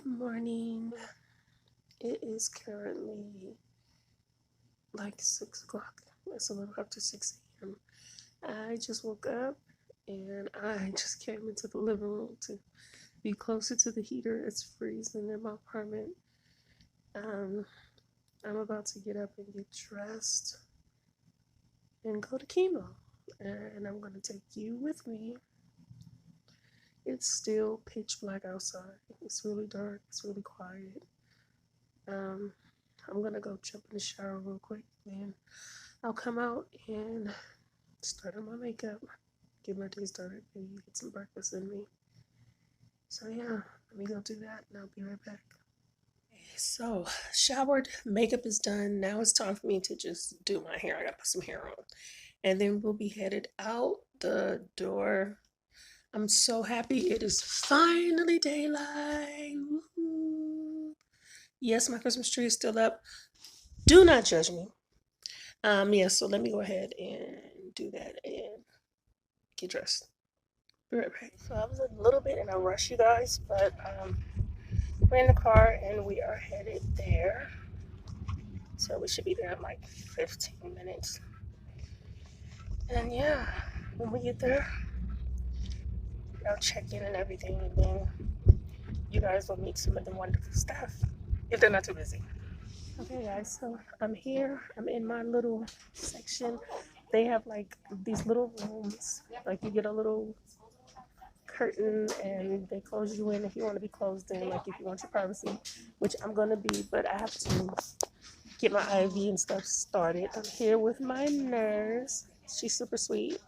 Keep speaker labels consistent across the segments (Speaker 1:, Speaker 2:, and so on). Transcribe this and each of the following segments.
Speaker 1: Morning. It is currently like 6 o'clock. It's a little after 6 a.m. I just woke up and I just came into the living room to be closer to the heater. It's freezing in my apartment. Um, I'm about to get up and get dressed and go to chemo. And I'm going to take you with me. It's still pitch black outside. It's really dark. It's really quiet. I'm gonna go jump in the shower real quick, then I'll come out and start on my makeup, get my day started, maybe get some breakfast in me. So yeah, let me go do that and I'll be right back. So, showered, makeup is done. Now it's time for me to just do my hair. I gotta put some hair on. And then we'll be headed out the door. I'm so happy it is finally daylight. Woo-hoo. Yes, my Christmas tree is still up. Do not judge me. Yeah, so let me go ahead and do that and get dressed. Be right back. So I was a little bit in a rush, you guys, but we're in the car and we are headed there. So we should be there in like 15 minutes. And yeah, when we get there, I'll check in and everything, and then you guys will meet some of the wonderful staff if they're not too busy. Okay, guys, so I'm here. I'm in my little section. They have like these little rooms, like you get a little curtain and they close you in if you want to be closed in, like if you want your privacy, which I'm gonna be, but I have to get my IV and stuff started. I'm here with my nurse. She's super sweet.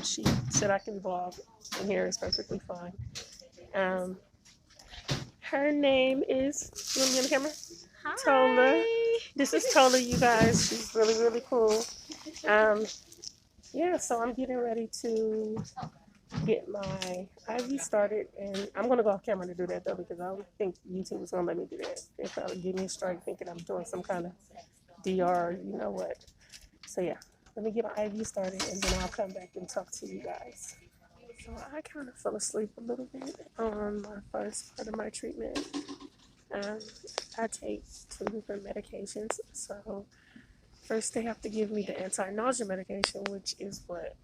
Speaker 1: She said I can vlog in here, is perfectly fine. Um, her name is, you want me on the camera?
Speaker 2: Hi.
Speaker 1: Tola. This is Tola, you guys. She's really, really cool. Um, yeah, so I'm getting ready to get my IV started, and I'm gonna go off camera to do that though because I don't think YouTube is gonna let me do that. They probably give me a strike thinking I'm doing some kind of DR, you know what? So yeah, let me get my IV started, and then I'll come back and talk to you guys. So I kind of fell asleep a little bit on my first part of my treatment. Um, I take 2 different medications. So first they have to give me the anti-nausea medication, which is what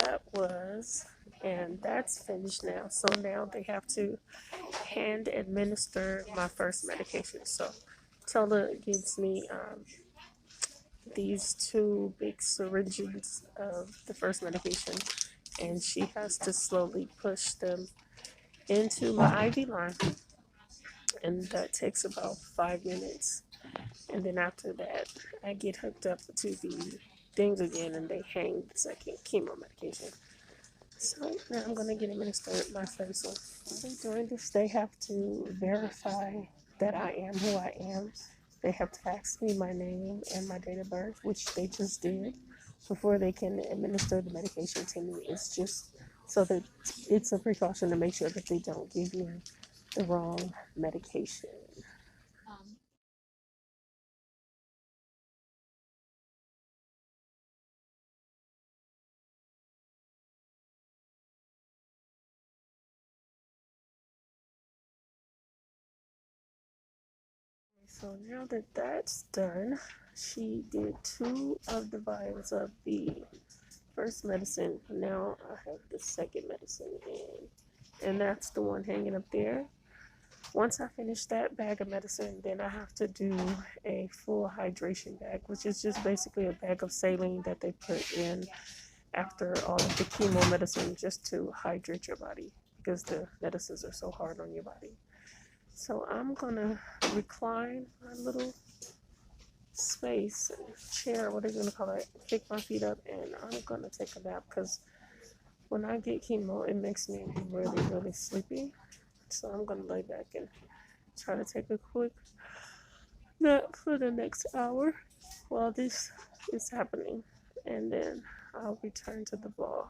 Speaker 1: that was, and that's finished now. So now they have to hand administer my first medication. So Tola gives me these 2 big syringes of the first medication, and she has to slowly push them into my IV line, and that takes about 5 minutes. And then after that, I get hooked up to the things again, and they hang the second chemo medication. So now I'm gonna get administered my first one. While they're doing this, they have to verify that I am who I am. They have to ask me my name and my date of birth, which they just did before they can administer the medication to me. It's just so that it's a precaution to make sure that they don't give me the wrong medication. So now that that's done, she did 2 of the vials of the first medicine. Now I have the second medicine in, and that's the one hanging up there. Once I finish that bag of medicine, then I have to do a full hydration bag, which is just basically a bag of saline that they put in after all of the chemo medicine just to hydrate your body because the medicines are so hard on your body. So I'm gonna recline my little space, chair, what are you gonna call it? Kick my feet up, and I'm gonna take a nap because when I get chemo, it makes me really, really sleepy. So I'm gonna lay back and try to take a quick nap for the next hour while this is happening, and then I'll return to the vlog.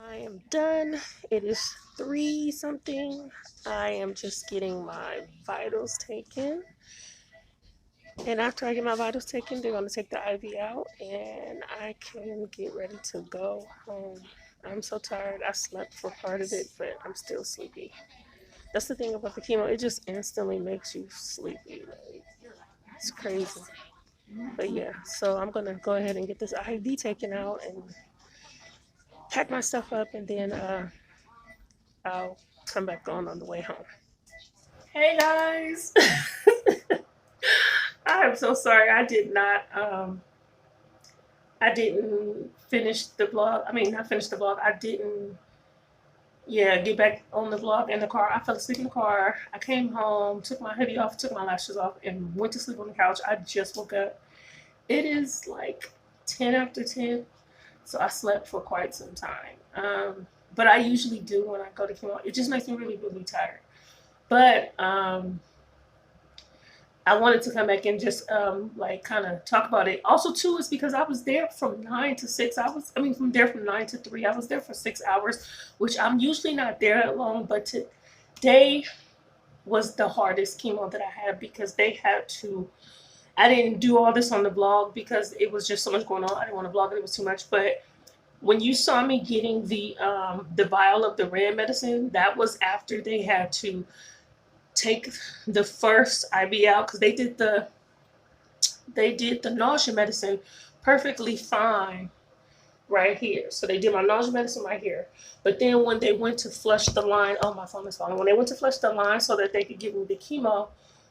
Speaker 1: I am done. It is 3 something. I am just getting my vitals taken. And after I get my vitals taken, they're going to take the IV out and I can get ready to go home. I'm so tired. I slept for part of it, but I'm still sleepy. That's the thing about the chemo. It just instantly makes you sleepy. Like, it's crazy. But yeah, so I'm gonna go ahead and get this IV taken out and pack my stuff up, and then I'll come back on the way home. Hey guys, I am so sorry. I didn't finish the vlog. I mean, not finish the vlog. I didn't, yeah, get back on the vlog in the car. I fell asleep in the car. I came home, took my hoodie off, took my lashes off, and went to sleep on the couch. I just woke up. It is like 10 after 10, so I slept for quite some time. But I usually do when I go to chemo. It just makes me really, really tired. But I wanted to come back and just like kind of talk about it. Also, too, is because I was there from 9 to 6. From there from 9 to 3. I was there for 6 hours, which I'm usually not there that long. But today was the hardest chemo that I had because they had to. I didn't do all this on the vlog because it was just so much going on. I didn't want to vlog it; it was too much. But when you saw me getting the vial of the red medicine, that was after they had to take the first IV out because they did the nausea medicine perfectly fine right here. So they did my nausea medicine right here. But then when they went to flush the line, oh, my phone is falling. When they went to flush the line so that they could give me the chemo,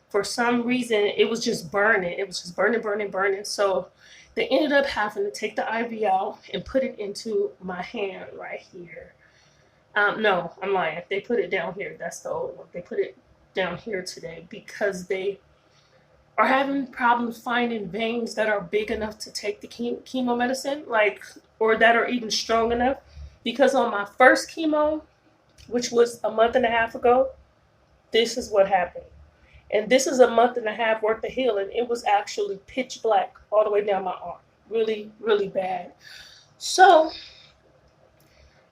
Speaker 1: for some reason it was just burning. It was just burning, burning, burning. So they ended up having to take the IV out and put it into my hand right here. No, I'm lying. They put it down here. That's the old one. They put it down here today because they are having problems finding veins that are big enough to take the chemo medicine, like, or that are even strong enough. Because on my first chemo, which was a month and a half ago, this is what happened. And this is a month and a half worth of healing. It was actually pitch black all the way down my arm. Really, really bad. So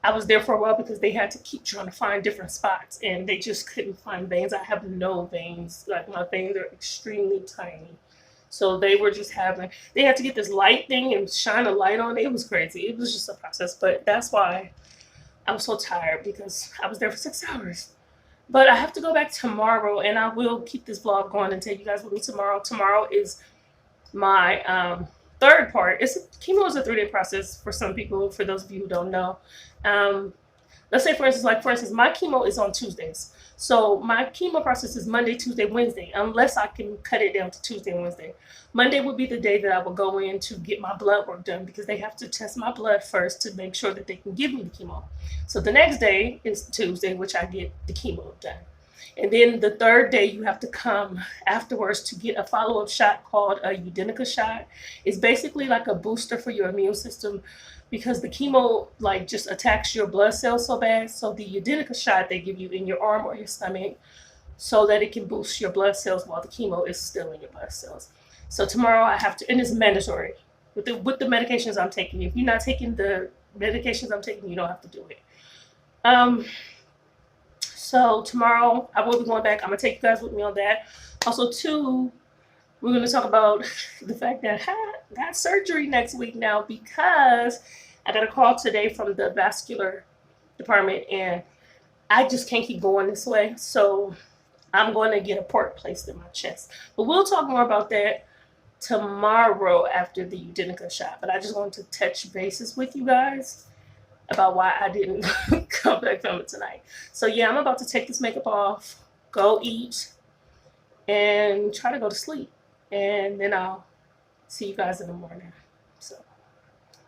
Speaker 1: I was there for a while because they had to keep trying to find different spots and they just couldn't find veins. I have no veins. Like, my veins are extremely tiny. So they were just they had to get this light thing and shine a light on it. It was crazy. It was just a process. But that's why I was so tired, because I was there for 6 hours. But I have to go back tomorrow, and I will keep this vlog going and take you guys with me tomorrow. Tomorrow is my third part. Chemo is a 3-day process for some people, for those of you who don't know. Let's say, for instance, my chemo is on Tuesdays. So my chemo process is Monday, Tuesday, Wednesday, unless I can cut it down to Tuesday and Wednesday. Monday would be the day that I will go in to get my blood work done, because they have to test my blood first to make sure that they can give me the chemo. So the next day is Tuesday, which I get the chemo done. And then the third day, you have to come afterwards to get a follow-up shot called a Udenica shot. It's basically like a booster for your immune system, because the chemo like just attacks your blood cells so bad. So the Udenica shot they give you in your arm or your stomach so that it can boost your blood cells while the chemo is still in your blood cells. So tomorrow I have to, and it's mandatory with the medications I'm taking. If you're not taking the medications I'm taking, you don't have to do it. So tomorrow I will be going back. I'm gonna take you guys with me on that. Also, too, we're gonna talk about the fact that I got surgery next week now, because I got a call today from the vascular department, and I just can't keep going this way. So I'm going to get a port placed in my chest. But we'll talk more about that tomorrow after the Udenica shot. But I just wanted to touch bases with you guys about why I didn't come back from it tonight. So yeah, I'm about to take this makeup off, go eat, and try to go to sleep. And then I'll see you guys in the morning. So,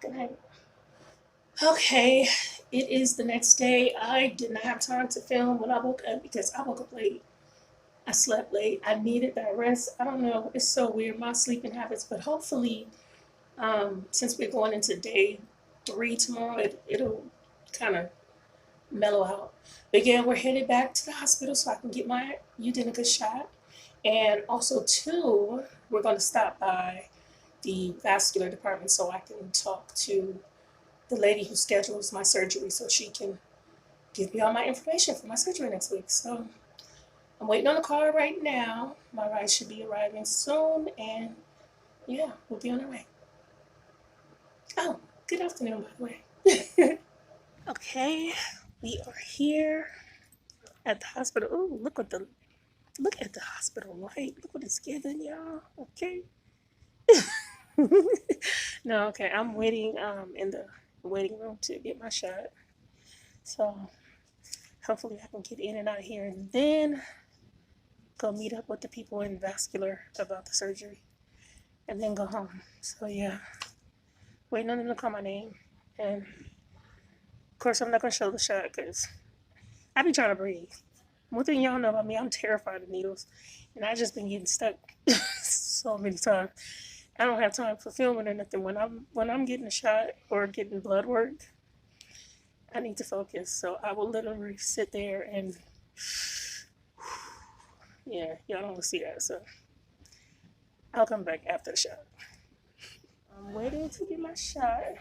Speaker 1: good night. Okay, it is the next day. I did not have time to film when I woke up because I woke up late. I slept late. I needed that rest. I don't know. It's so weird, my sleeping habits. But hopefully, since we're going into day 3 tomorrow, it'll kind of mellow out. But again, we're headed back to the hospital so I can get my Udenica shot. And also, too, we're going to stop by the vascular department so I can talk to the lady who schedules my surgery so she can give me all my information for my surgery next week. So I'm waiting on the car right now. My ride should be arriving soon, and yeah, we'll be on our way. Oh, good afternoon, by the way. Okay, we are here at the hospital. Oh, look at the hospital light. Look what it's giving y'all. Okay. No, okay. I'm waiting in the waiting room to get my shot. So hopefully I can get in and out of here and then go meet up with the people in vascular about the surgery and then go home. So yeah, waiting on them to call my name. And of course, I'm not gonna show the shot because I be trying to breathe. One thing y'all know about me, I'm terrified of needles, and I just been getting stuck so many times. I don't have time for filming or nothing. When I'm getting a shot or getting blood work, I need to focus. So I will literally sit there and yeah, y'all don't want to see that. So I'll come back after the shot. I'm waiting to get my shot.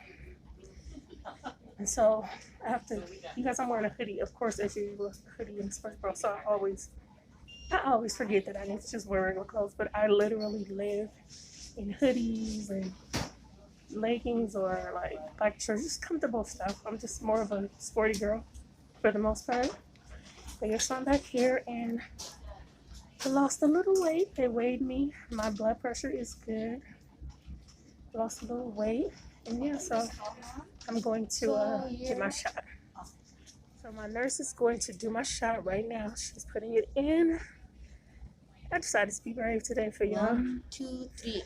Speaker 1: And so I have to, you guys, I'm wearing a hoodie. Of course, as usual, a hoodie and SpongeBob. So I always forget that I need to just wear regular clothes. But I literally live in hoodies and leggings or like shirts, just comfortable stuff. I'm just more of a sporty girl for the most part. But yes, I'm back here and I lost a little weight. They weighed me. My blood pressure is good. Lost a little weight. And yeah, so I'm going to get my shot. So my nurse is going to do my shot right now. She's putting it in. I decided to be brave today for y'all.
Speaker 2: 1, 2, 3.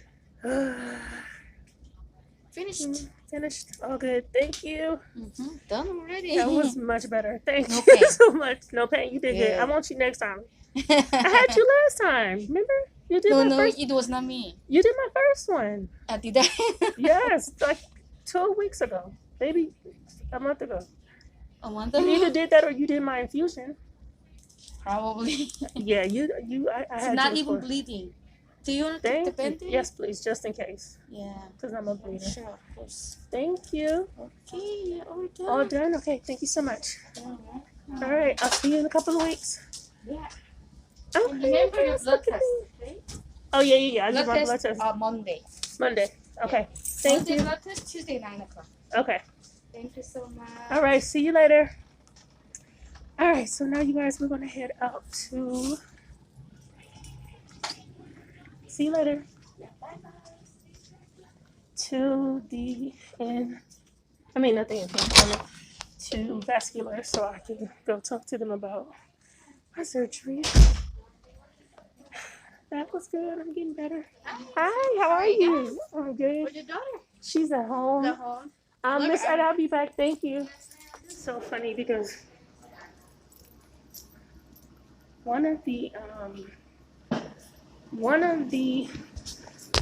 Speaker 2: Finished.
Speaker 1: Finished. All good. Thank you.
Speaker 2: Done already.
Speaker 1: That was much better. Thank
Speaker 2: No
Speaker 1: you
Speaker 2: pain.
Speaker 1: so much. No pain. You did good. I want you next time. I had you last time. Remember? You did
Speaker 2: no,
Speaker 1: first.
Speaker 2: it was not me.
Speaker 1: You did my first one.
Speaker 2: Did I?
Speaker 1: Yes, like 2 weeks ago. Maybe a month ago.
Speaker 2: A month
Speaker 1: You
Speaker 2: ago?
Speaker 1: either did that or you did my infusion.
Speaker 2: Probably.
Speaker 1: Yeah, I
Speaker 2: It's
Speaker 1: had
Speaker 2: not
Speaker 1: you
Speaker 2: even
Speaker 1: before.
Speaker 2: bleeding. Do you want to take the
Speaker 1: Thank you.
Speaker 2: bandage?
Speaker 1: Yes, please, just in case.
Speaker 2: Yeah.
Speaker 1: Because I'm a bleeder.
Speaker 2: Sure, of course.
Speaker 1: Thank you.
Speaker 2: Okay, yeah, all done.
Speaker 1: All done? Okay, thank you so much.
Speaker 2: Yeah.
Speaker 1: All right, I'll see you in a couple of weeks.
Speaker 2: Yeah.
Speaker 1: Okay,
Speaker 2: Remember your blood test, okay?
Speaker 1: Oh, yeah. I
Speaker 2: Blood
Speaker 1: did my blood test.
Speaker 2: Monday.
Speaker 1: Monday. Okay. Thank
Speaker 2: Monday
Speaker 1: you.
Speaker 2: blood test, Tuesday 9 o'clock.
Speaker 1: Okay.
Speaker 2: Thank you so much.
Speaker 1: All right, see you later. All right, so now you guys, we're going to head out to... See you later. To the end. I mean, not the end. To vascular so I can go talk to them about my surgery. That was good. I'm getting better. Hi, how are you? I'm good.
Speaker 2: Where's your daughter?
Speaker 1: She's at home.
Speaker 2: At home.
Speaker 1: Miss Ed, I'll be back. Thank you. It's so funny because one of the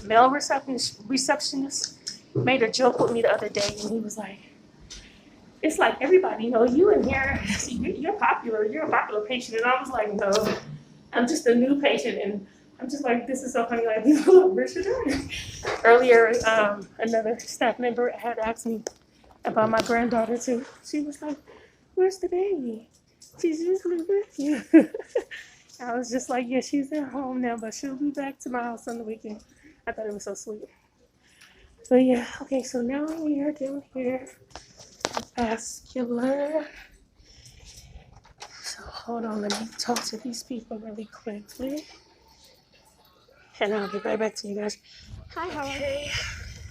Speaker 1: male receptionists made a joke with me the other day, and he was like, "It's like everybody, you in here, you're popular. You're a popular patient." And I was like, "No, I'm just a new patient." And I'm just like, this is so funny. Like, Richard. Earlier, another staff member had asked me about my granddaughter too. She was like, "Where's the baby? She's usually with you." I was just like, "Yeah, she's at home now, but she'll be back to my house on the weekend." I thought it was so sweet. But yeah, okay, so now we are down here at vascular. So hold on, let me talk to these people really quickly. And I'll get right back to you guys. Hi, how are you?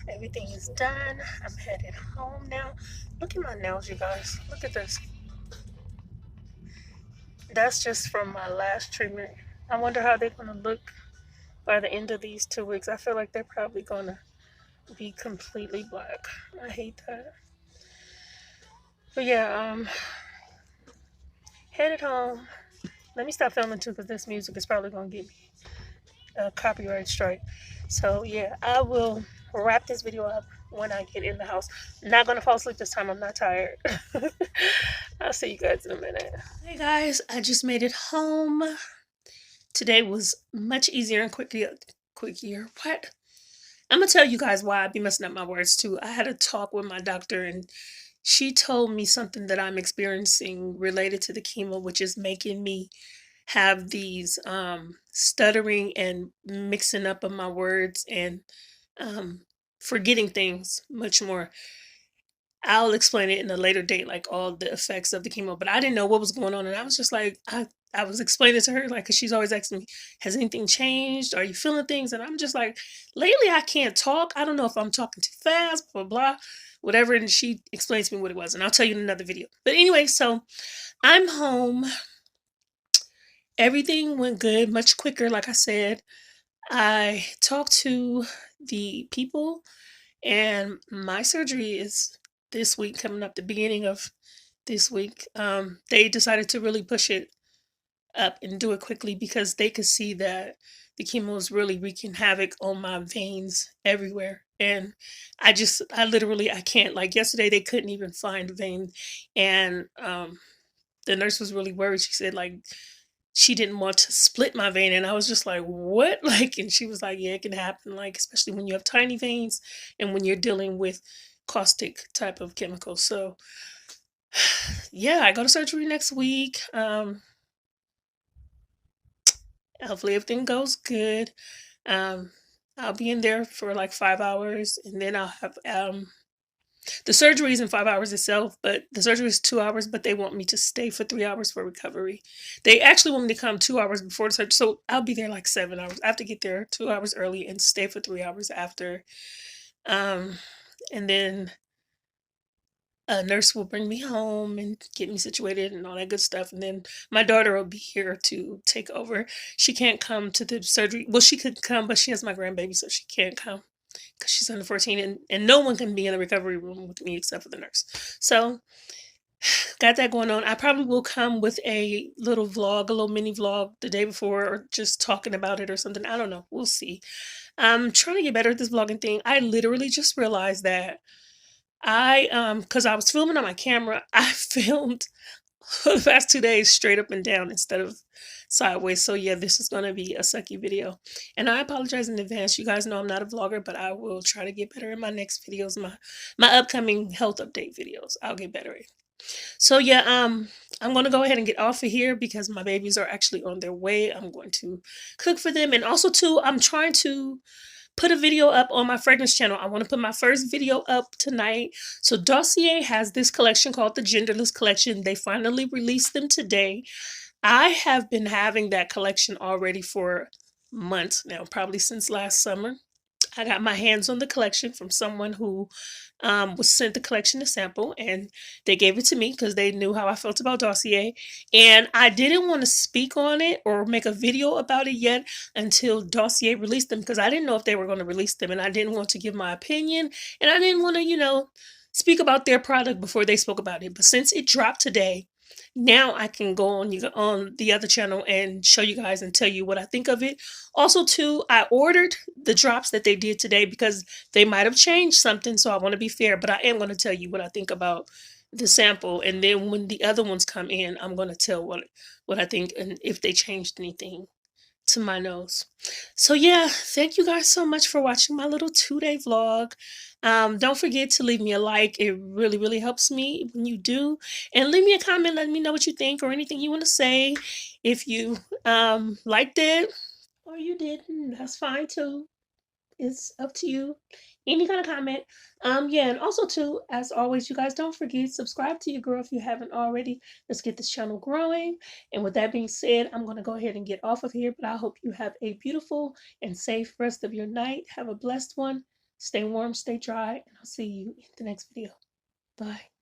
Speaker 1: Everything is done. I'm headed home now. Look at my nails, you guys. Look at this. That's just from my last treatment. I wonder how they're going to look by the end of these 2 weeks. I feel like they're probably going to be completely black. I hate that. But yeah, headed home. Let me stop filming too because this music is probably going to get me a copyright strike. So yeah, I will wrap this video up when I get in the house. Not gonna fall asleep this time. I'm not tired. I'll see you guys in a minute. Hey guys, I just made it home. Today was much easier and quicker. What? I'm gonna tell you guys why I be messing up my words too. I had a talk with my doctor and she told me something that I'm experiencing related to the chemo, which is making me have these stuttering and mixing up of my words and forgetting things much more. I'll explain it in a later date, like all the effects of the chemo, but I didn't know what was going on. And I was just like, I I was explaining to her, like, because she's always asking me, has anything changed? Are you feeling things? And I'm just like, lately I can't talk. I don't know if I'm talking too fast, blah, blah, whatever. And she explains to me what it was. And I'll tell you in another video. But anyway, so I'm home. Everything went good, much quicker, like I said. I talked to the people, and my surgery is this week, coming up the beginning of this week. They decided to really push it up and do it quickly because they could see that the chemo is really wreaking havoc on my veins everywhere. And I literally, I can't. Like yesterday, they couldn't even find a vein, and the nurse was really worried. She said like she didn't want to split my vein, and I was just like, what? Like, and she was like, yeah, it can happen, like especially when you have tiny veins and when you're dealing with caustic type of chemicals. So yeah, I go to surgery next week. Hopefully everything goes good. Um, I'll be in there for like 5 hours, and then I'll have the surgery is in 5 hours itself, but the surgery is 2 hours. But they want me to stay for 3 hours for recovery. They actually want me to come 2 hours before the surgery, so I'll be there like 7 hours. I have to get there 2 hours early and stay for 3 hours after. Um, and then a nurse will bring me home and get me situated and all that good stuff. And then my daughter will be here to take over. She can't come to the surgery. Well, she could come, but she has my grandbaby, so she can't come because she's under 14, and no one can be in the recovery room with me except for the nurse. So got that going on. I probably will come with a little vlog, a little mini vlog the day before, or just talking about it or something. I don't know. We'll see. I'm trying to get better at this vlogging thing. I literally just realized that because I was filming on my camera, I filmed for the past 2 days straight up and down instead of sideways. So yeah, this is gonna be a sucky video. And I apologize in advance. You guys know I'm not a vlogger, but I will try to get better in my next videos, my upcoming health update videos. I'll get better at. So yeah, I'm gonna go ahead and get off of here because my babies are actually on their way. I'm going to cook for them. And also too, I'm trying to put a video up on my fragrance channel. I want to put my first video up tonight. So Dossier has this collection called the Genderless Collection. They finally released them today. I have been having that collection already for months now, probably since last summer. I got my hands on the collection from someone who was sent the collection to sample, and they gave it to me because they knew how I felt about Dossier. And I didn't want to speak on it or make a video about it yet until Dossier released them, because I didn't know if they were going to release them, and I didn't want to give my opinion, and I didn't want to, speak about their product before they spoke about it. But since it dropped today, now I can go on the other channel and show you guys and tell you what I think of it. Also, too, I ordered the drops that they did today because they might have changed something, so I want to be fair, but I am going to tell you what I think about the sample, and then when the other ones come in, I'm going to tell what I think and if they changed anything to my nose. So yeah, thank you guys so much for watching my little 2-day vlog. Don't forget to leave me a like. It really, really helps me when you do. And leave me a comment, let me know what you think or anything you want to say. If you liked it or you didn't, that's fine too. It's up to you. Any kind of comment. Yeah, and also too, as always, you guys don't forget, subscribe to your girl if you haven't already. Let's get this channel growing. And with that being said, I'm gonna go ahead and get off of here. But I hope you have a beautiful and safe rest of your night. Have a blessed one. Stay warm, stay dry, and I'll see you in the next video. Bye.